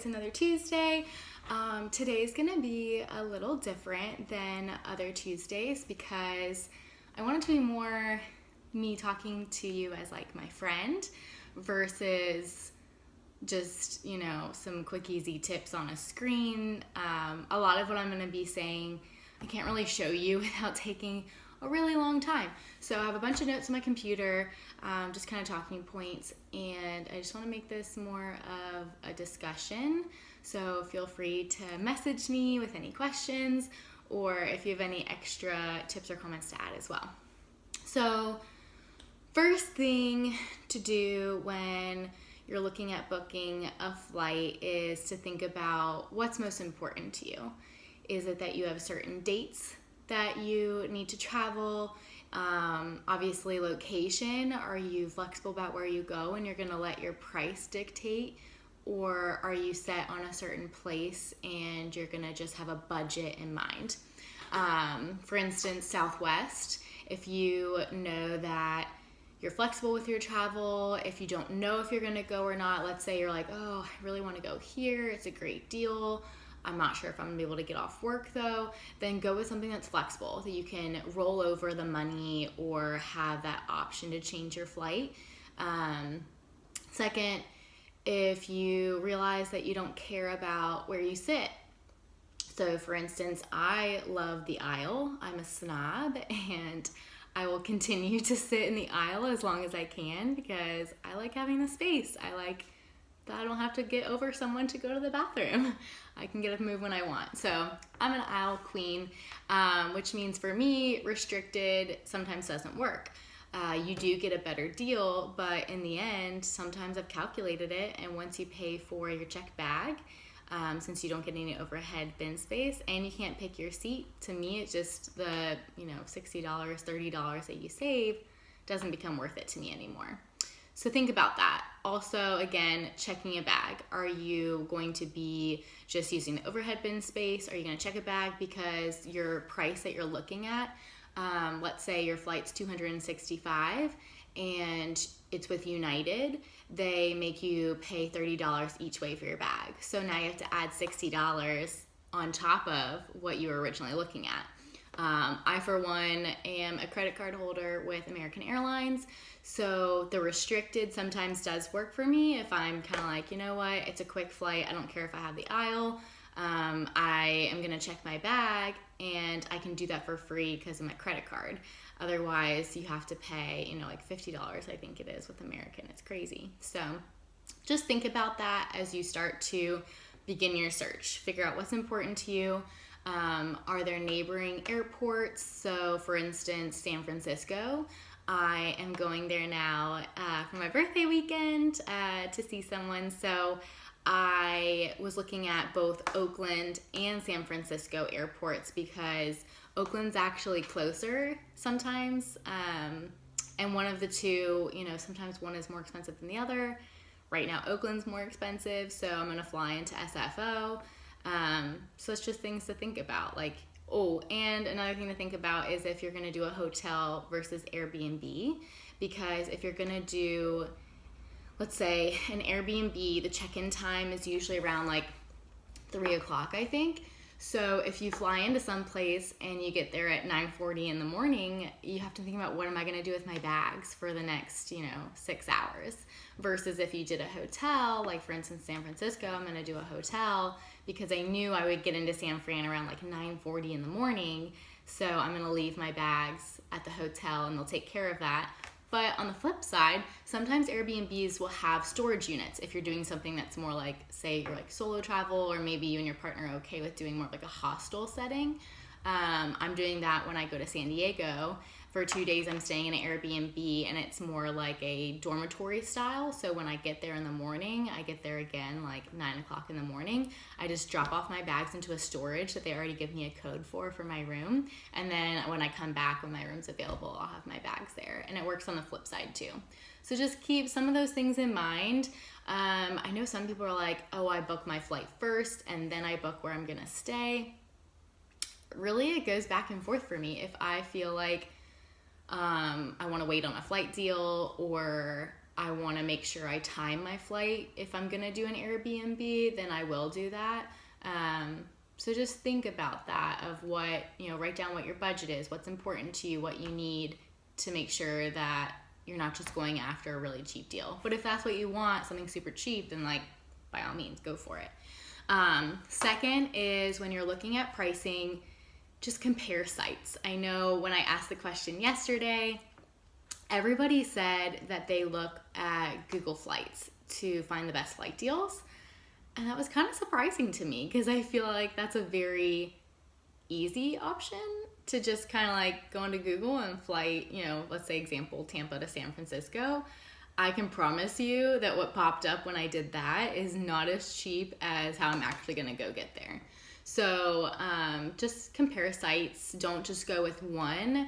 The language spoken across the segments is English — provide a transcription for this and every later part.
It's another Tuesday. Today's gonna be a little different than other Tuesdays because I want it to be more me talking to you as like my friend versus just, some quick easy tips on a screen. A lot of what I'm gonna be saying, I can't really show you without taking a really long time. So I have a bunch of notes on my computer, just kind of talking points, and I just want to make this more of a discussion. So feel free to message me with any questions or if you have any extra tips or comments to add as well. So first thing to do when you're looking at booking a flight is to think about what's most important to you. Is it that you have certain dates that you need to travel? Obviously location. Are you flexible about where you go and you're going to let your price dictate? Or are you set on a certain place and you're going to just have a budget in mind? For instance, Southwest, if you know that you're flexible with your travel, if you don't know if you're going to go or not, let's say you're like, oh, I really want to go here, it's a great deal, I'm not sure if I'm gonna be able to get off work though, then go with something that's flexible, that you can roll over the money or have that option to change your flight. Second, if you realize that you don't care about where you sit. So for instance, I love the aisle. I'm a snob and I will continue to sit in the aisle as long as I can because I like having the space. I like that I don't have to get over someone to go to the bathroom. I can get up and move when I want. So I'm an aisle queen, which means for me, restricted sometimes doesn't work. You do get a better deal, but in the end, sometimes I've calculated it, and once you pay for your checked bag, since you don't get any overhead bin space and you can't pick your seat, to me it's just the $60, $30 that you save doesn't become worth it to me anymore. So think about that. Also, again, checking a bag. Are you going to be just using the overhead bin space? Are you going to check a bag because your price that you're looking at, let's say your flight's $265 and it's with United, they make you pay $30 each way for your bag. So now you have to add $60 on top of what you were originally looking at. I, for one, am a credit card holder with American Airlines, so the restricted sometimes does work for me if I'm kind of like, you know what, it's a quick flight, I don't care if I have the aisle, I am going to check my bag, and I can do that for free because of my credit card. Otherwise, you have to pay, like $50, I think it is with American. It's crazy. So just think about that as you start to begin your search. Figure out what's important to you. Are there neighboring airports? So for instance, San Francisco, I am going there now for my birthday weekend to see someone. So I was looking at both Oakland and San Francisco airports because Oakland's actually closer sometimes. And one of the two, sometimes one is more expensive than the other. Right now, Oakland's more expensive, so I'm going to fly into SFO. So it's just things to think about. And another thing to think about is if you're going to do a hotel versus Airbnb, because if you're going to do, let's say, an Airbnb, the check-in time is usually around 3 o'clock, I think. So if you fly into some place and you get there at 9:40 in the morning, you have to think about what am I going to do with my bags for the next, 6 hours. Versus if you did a hotel, like for instance, San Francisco, I'm going to do a hotel because I knew I would get into San Fran around 9:40 in the morning. So I'm going to leave my bags at the hotel and they'll take care of that. But on the flip side, sometimes Airbnbs will have storage units if you're doing something that's more say you're solo travel, or maybe you and your partner are okay with doing more of a hostel setting. I'm doing that when I go to San Diego. For 2 days, I'm staying in an Airbnb, and it's more like a dormitory style. So when I get there in the morning, I get there again 9 o'clock in the morning. I just drop off my bags into a storage that they already give me a code for my room. And then when I come back, when my room's available, I'll have my bags there. And it works on the flip side too. So just keep some of those things in mind. I know some people are like, oh, I book my flight first and then I book where I'm gonna stay. Really, it goes back and forth for me. If I feel like I want to wait on a flight deal, or I want to make sure I time my flight. If I'm going to do an Airbnb, then I will do that. So just think about that, of what, write down what your budget is, what's important to you, what you need to make sure that you're not just going after a really cheap deal. But if that's what you want, something super cheap, then by all means, go for it. Second is, when you're looking at pricing, just compare sites. I know when I asked the question yesterday, everybody said that they look at Google Flights to find the best flight deals. And that was kind of surprising to me, because I feel like that's a very easy option to just kind of go into Google and flight, let's say example, Tampa to San Francisco. I can promise you that what popped up when I did that is not as cheap as how I'm actually going to go get there. So just compare sites. Don't just go with one.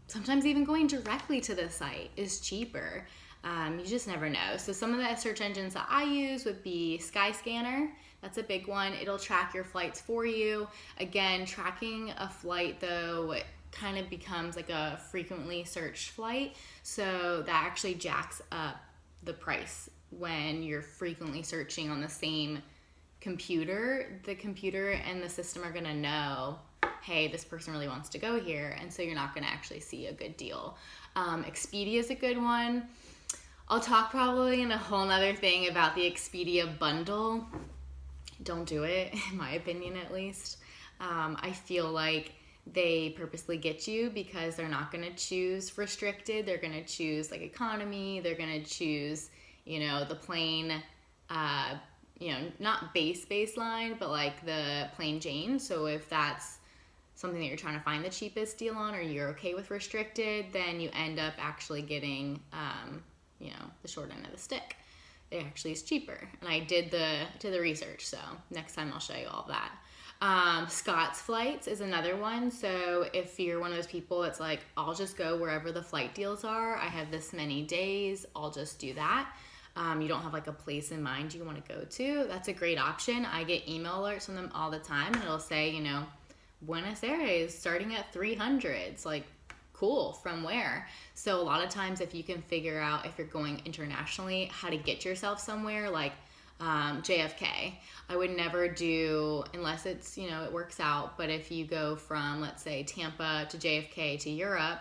Sometimes even going directly to the site is cheaper. You just never know. So some of the search engines that I use would be Skyscanner. That's a big one. It'll track your flights for you. Again, tracking a flight, though, kind of becomes like a frequently searched flight. So that actually jacks up the price when you're frequently searching on the same computer. The computer and the system are going to know, hey, this person really wants to go here. And so you're not going to actually see a good deal. Expedia is a good one. I'll talk probably in a whole nother thing about the Expedia bundle. Don't do it, in my opinion at least. I feel like they purposely get you because they're not going to choose restricted. They're going to choose economy. They're going to choose, the plain, not baseline, but the plain Jane. So if that's something that you're trying to find the cheapest deal on, or you're okay with restricted, then you end up actually getting, the short end of the stick. It actually is cheaper. And I did the research, so next time I'll show you all that. Scott's Flights is another one. So if you're one of those people that's I'll just go wherever the flight deals are. I have this many days. I'll just do that. You don't have a place in mind you want to go to. That's a great option. I get email alerts from them all the time, and it'll say, Buenos Aires starting at 300. It's cool, from where? So a lot of times, if you can figure out, if you're going internationally, how to get yourself somewhere, JFK, I would never do, unless it's, it works out, but if you go from, let's say, Tampa to JFK to Europe,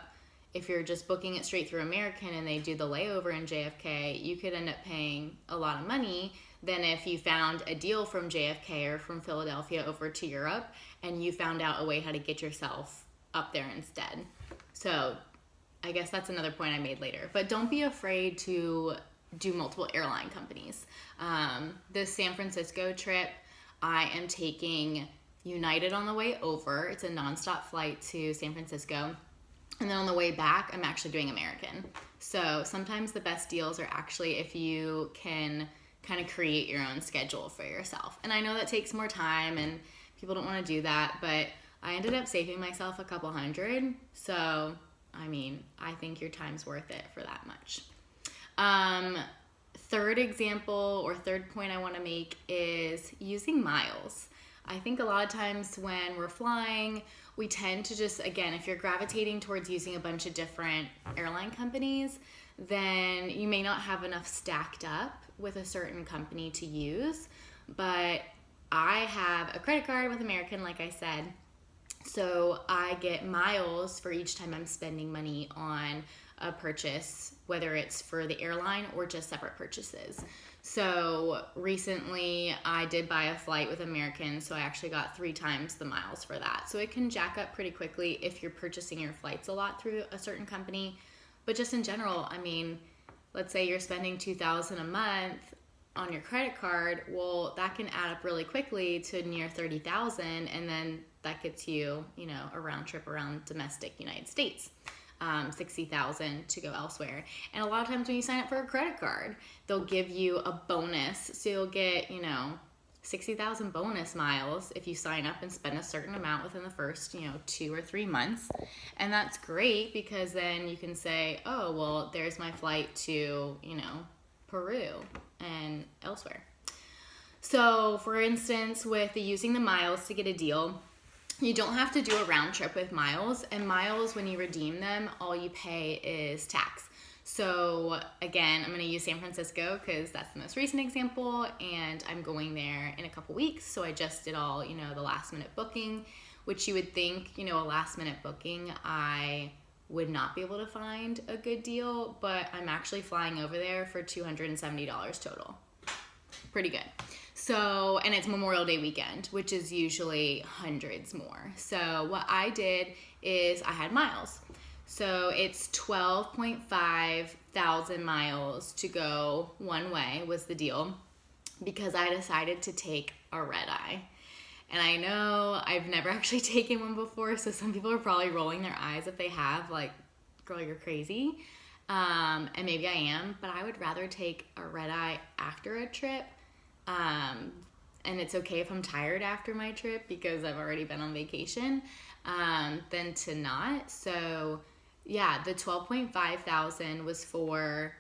if you're just booking it straight through American and they do the layover in JFK, you could end up paying a lot of money than if you found a deal from JFK or from Philadelphia over to Europe and you found out a way how to get yourself up there instead. So I guess that's another point I made later. But don't be afraid to do multiple airline companies. The San Francisco trip, I am taking United on the way over. It's a nonstop flight to San Francisco. And then on the way back, I'm actually doing American. So sometimes the best deals are actually if you can kind of create your own schedule for yourself. And I know that takes more time and people don't want to do that, but I ended up saving myself a couple $100. So, I think your time's worth it for that much. Third example or third point I want to make is using miles. I think a lot of times when we're flying, we tend to just, again, if you're gravitating towards using a bunch of different airline companies, then you may not have enough stacked up with a certain company to use. But I have a credit card with American, like I said, so I get miles for each time I'm spending money on a purchase, whether it's for the airline or just separate purchases. So recently I did buy a flight with American, so I actually got 3 times the miles for that. So it can jack up pretty quickly if you're purchasing your flights a lot through a certain company. But just in general, let's say you're spending $2,000 a month on your credit card, well, that can add up really quickly to near $30,000, and then that gets you, a round trip around domestic United States. $60,000 to go elsewhere. And a lot of times when you sign up for a credit card, they'll give you a bonus. So you'll get, 60,000 bonus miles if you sign up and spend a certain amount within the first, 2 or 3 months. And that's great because then you can say, oh, well, there's my flight to, Peru and elsewhere. So for instance, with using the miles to get a deal, you don't have to do a round trip with miles, and miles, when you redeem them, all you pay is tax. So again, I'm going to use San Francisco because that's the most recent example, and I'm going there in a couple weeks. So I just did all, the last minute booking, which you would think, a last minute booking, I would not be able to find a good deal, but I'm actually flying over there for $270 total. Pretty good. So, and it's Memorial Day weekend, which is usually hundreds more. So what I did is I had miles. So it's 12.5 thousand miles to go one way was the deal, because I decided to take a red eye. And I know I've never actually taken one before, so some people are probably rolling their eyes if they have, like, girl, you're crazy. And maybe I am, but I would rather take a red eye after a trip. And it's okay if I'm tired after my trip because I've already been on vacation, than to not. So yeah, the 12.5 thousand was for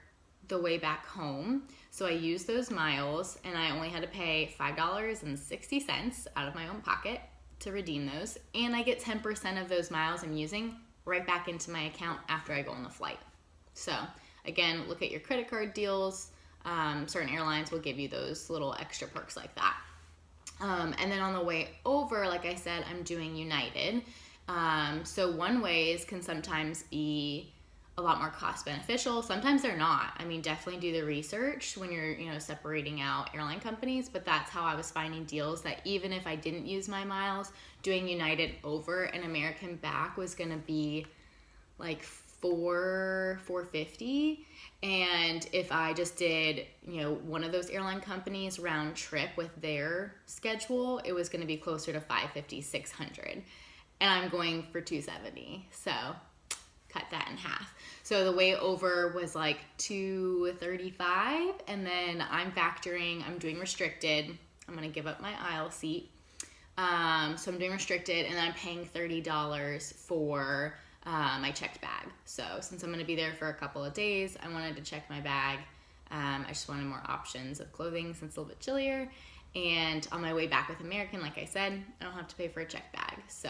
the way back home. So I used those miles, and I only had to pay $5.60 out of my own pocket to redeem those. And I get 10% of those miles I'm using right back into my account after I go on the flight. So again, look at your credit card deals. Certain airlines will give you those little extra perks like that. And then on the way over, like I said, I'm doing United. So one-ways can sometimes be a lot more cost beneficial. Sometimes they're not. I mean, definitely do the research when you're, separating out airline companies, but that's how I was finding deals that even if I didn't use my miles, doing United over and American back was going to be like $450. And if I just did, one of those airline companies round trip with their schedule, it was going to be closer to $550, $600. And I'm going for $270. So cut that in half. So the way over was like $235. And then I'm doing restricted. I'm going to give up my aisle seat. So I'm doing restricted, and then I'm paying $30 for my checked bag. So since I'm going to be there for a couple of days, I wanted to check my bag. I just wanted more options of clothing since it's a little bit chillier. And on my way back with American, like I said, I don't have to pay for a checked bag. So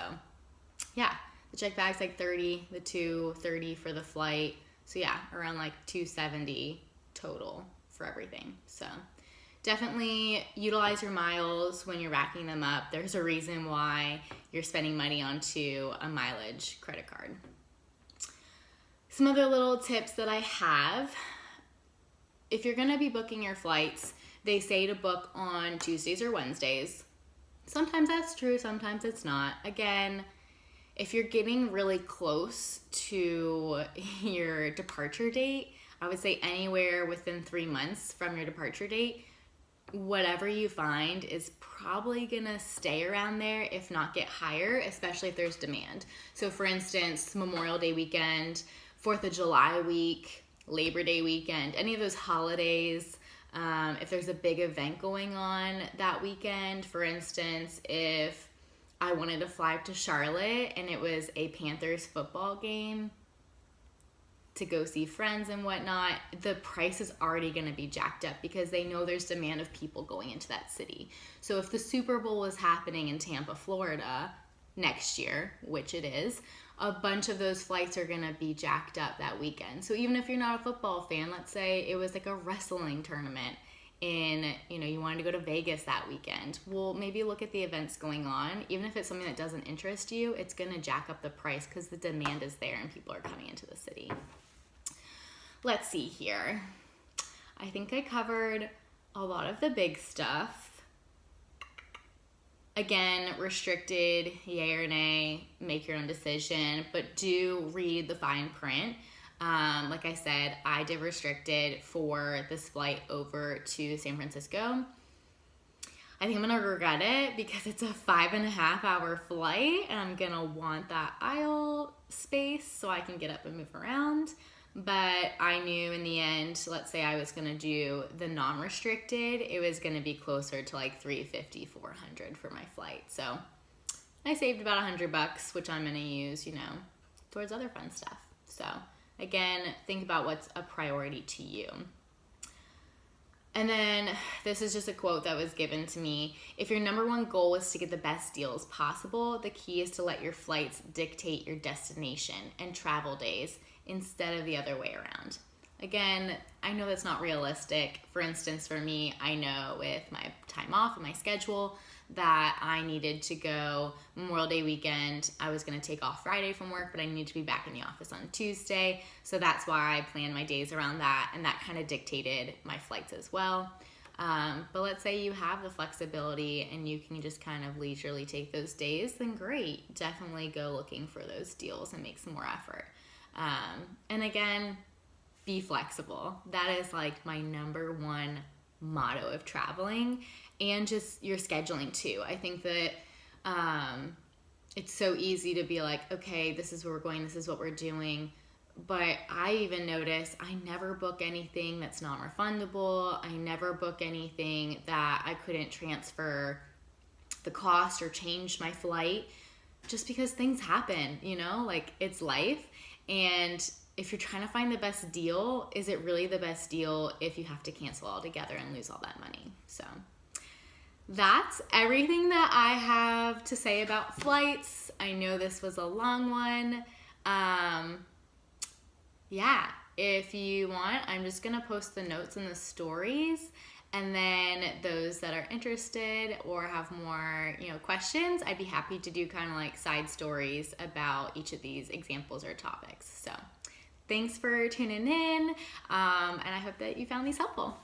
yeah, the checked bag's like $30, the $230 for the flight. So yeah, around like $270 total for everything. So definitely utilize your miles when you're racking them up. There's a reason why you're spending money onto a mileage credit card. Some other little tips that I have. If you're going to be booking your flights, they say to book on Tuesdays or Wednesdays. Sometimes that's true, sometimes it's not. Again, if you're getting really close to your departure date, I would say anywhere within 3 months from your departure date, whatever you find is probably gonna stay around there, if not get higher, especially if there's demand. So for instance, Memorial Day weekend, 4th of July week, Labor Day weekend, any of those holidays, if there's a big event going on that weekend, for instance, if I wanted to fly to Charlotte and it was a Panthers football game to go see friends and whatnot, the price is already going to be jacked up because they know there's demand of people going into that city. So if the Super Bowl was happening in Tampa, Florida next year, which it is, a bunch of those flights are going to be jacked up that weekend. So even if you're not a football fan, let's say it was like a wrestling tournament and you wanted to go to Vegas that weekend, well, maybe look at the events going on. Even if it's something that doesn't interest you, it's going to jack up the price because the demand is there and people are coming into the city. Let's see here. I think I covered a lot of the big stuff. Again, restricted, yay or nay, make your own decision, but do read the fine print. Like I said, I did restricted for this flight over to San Francisco. I think I'm gonna regret it because it's a 5.5 hour flight and I'm gonna want that aisle space so I can get up and move around. But I knew in the end, let's say I was gonna do the non-restricted, it was gonna be closer to like $350, $400 for my flight. So I saved about $100, which I'm gonna use, towards other fun stuff. So again, think about what's a priority to you. And then this is just a quote that was given to me. If your number one goal is to get the best deals possible, the key is to let your flights dictate your destination and travel days instead of the other way around. Again, I know that's not realistic. For instance, for me, I know with my time off and my schedule that I needed to go Memorial Day weekend. I was going to take off Friday from work, but I needed to be back in the office on Tuesday. So that's why I planned my days around that, and that kind of dictated my flights as well. But let's say you have the flexibility and you can just kind of leisurely take those days, then great. Definitely go looking for those deals and make some more effort. And again, be flexible. That is like my number one motto of traveling, and just your scheduling too. I think that it's so easy to be like, okay, this is where we're going, this is what we're doing. But I even notice I never book anything that's non-refundable. I never book anything that I couldn't transfer the cost or change my flight, just because things happen, like it's life. And if you're trying to find the best deal, is it really the best deal if you have to cancel altogether and lose all that money? So that's everything that I have to say about flights. I know this was a long one. Yeah, if you want, I'm just going to post the notes and the stories, and then those that are interested or have more, questions, I'd be happy to do kind of like side stories about each of these examples or topics. So thanks for tuning in, and I hope that you found these helpful.